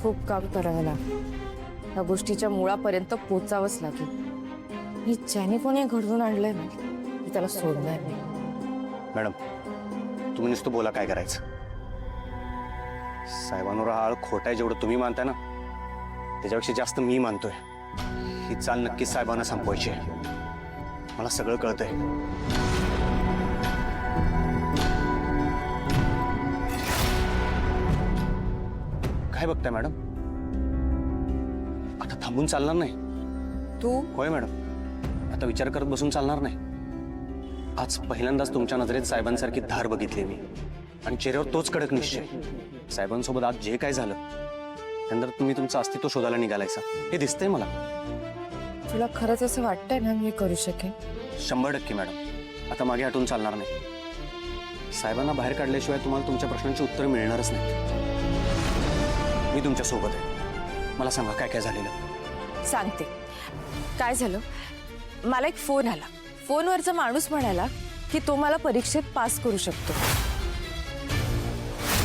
खूप काम करावं लागेल, या गोष्टीच्या मुळापर्यंत पोचावंच लागेल। मी ज्याने कोणी घडवून आणलंय ना, मी त्याला सोडणार नाही। मॅडम, तुम्ही नुसतं बोला काय करायचं। साहेबांवर हा आळ खोटा आहे जेवढं तुम्ही मानताय ना, त्याच्यापेक्षा जास्त मी मानतोय। ही चाल नक्कीच साहेबांना संपवायची आहे, मला सगळं कळतंय। काय बघताय मॅडम? आता थांबून चालणार नाही। तू होय मॅडम, आता विचार करत बसून चालणार नाही। आज पहिल्यांदाच तुमच्या नजरेत साहेबांसारखी धार बघितली मी, आणि चेहऱ्यावर तोच कडक निश्चय। साहेबांसोबत आज जे काय झालं त्यानंतर तुम्ही तुमचं अस्तित्व शोधायला निघालायसा, हे दिसतंय मला। तुला खरंच असं वाटतंय ना मी करू शकेन? 100% मॅडम, आता मागे हटून चालणार नाही। साहेबांना बाहेर काढल्याशिवाय तुम्हाला तुमच्या प्रश्नांची उत्तरं मिळणारच नाहीत। मी तुमच्या सोबत आहे, मला सांगा काय काय झालेलं। सांगते काय झालं। मला एक फोन आला, फोनवरचा माणूस म्हणाला की तो मला परीक्षेत पास करू शकतो।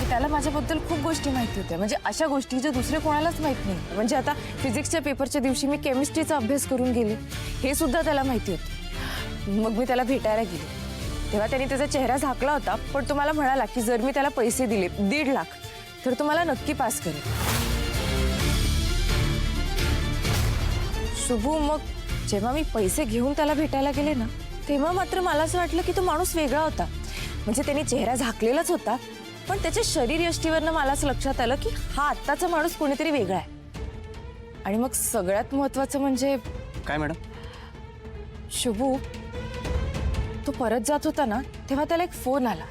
त्याला माझ्याबद्दल खूप गोष्टी माहिती होत्या, म्हणजे अशा गोष्टी ज्या दुसऱ्या कोणालाच माहित नाही। म्हणजे आता फिजिक्सच्या पेपरच्या दिवशी मी केमिस्ट्रीचा अभ्यास करून गेले, हे सुद्धा त्याला माहिती होतं। मग मी त्याला भेटायला गेले, तेव्हा त्याने त्याचा चेहरा झाकला होता, पण तो मला म्हणाला की जर मी त्याला पैसे दिले 1.5 लाख तर तो मला नक्की पास करेल। शुभू, मग जेव्हा मी पैसे घेऊन त्याला भेटायला गेले ना, तेव्हा मात्र मला असं वाटलं की तो माणूस वेगळा होता। म्हणजे त्याने चेहरा झाकलेलाच होता, पण त्याच्या शरीर यष्टीवरनं मला असं लक्षात आलं की हा आत्ताचा माणूस कोणीतरी वेगळा आहे। आणि मग सगळ्यात महत्वाचं म्हणजे काय मॅडम? शुभू, तो परत जात होता ना, तेव्हा त्याला एक फोन आला,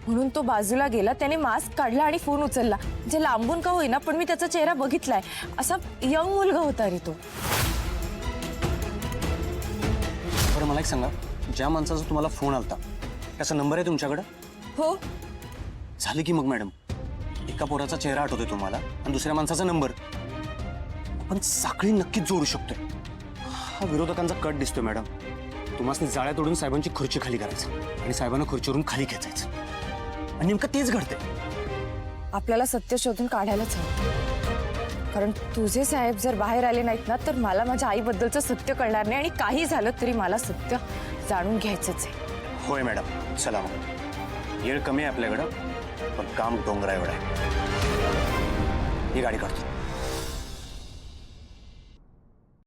म्हणून तो बाजूला गेला, त्याने मास्क काढला आणि फोन उचलला। जे लांबून का होईना पण मी त्याचा चेहरा बघितलाय, असा यंग मुलगा होता रे तो। बरं मला एक सांगा, ज्या माणसाचा तुम्हाला फोन आलता त्याचा नंबर आहे तुमच्याकडे? हो। झालं की मग मॅडम, एका पोराचा चेहरा आठवतोय तुम्हाला आणि दुसऱ्या माणसाचा नंबर, पण साखळी नक्कीच जोडू शकतोय। हा विरोधकांचा कट दिसतोय मॅडम। तुम्हाला जाळ्या तोडून साहेबांची खुर्ची खाली करायचं आणि साहेबांना खुर्चीवरून खाली खेचायचं, आणि नेमकं तेच घडतंय। आपल्याला सत्य शोधून काढायलाच हवं, कारण तुझे साहेब जर बाहेर आले नाहीत ना, तर मला माझ्या आईबद्दलचं सत्य कळणार नाही, आणि काही झालं तरी मला सत्य जाणून घ्यायचंच आहे। होय मॅडम, चला मग। वेळ कमी आहे आपल्याकडं, पण काम डोंगरा एवढं आहे। ही गाडी काढतो।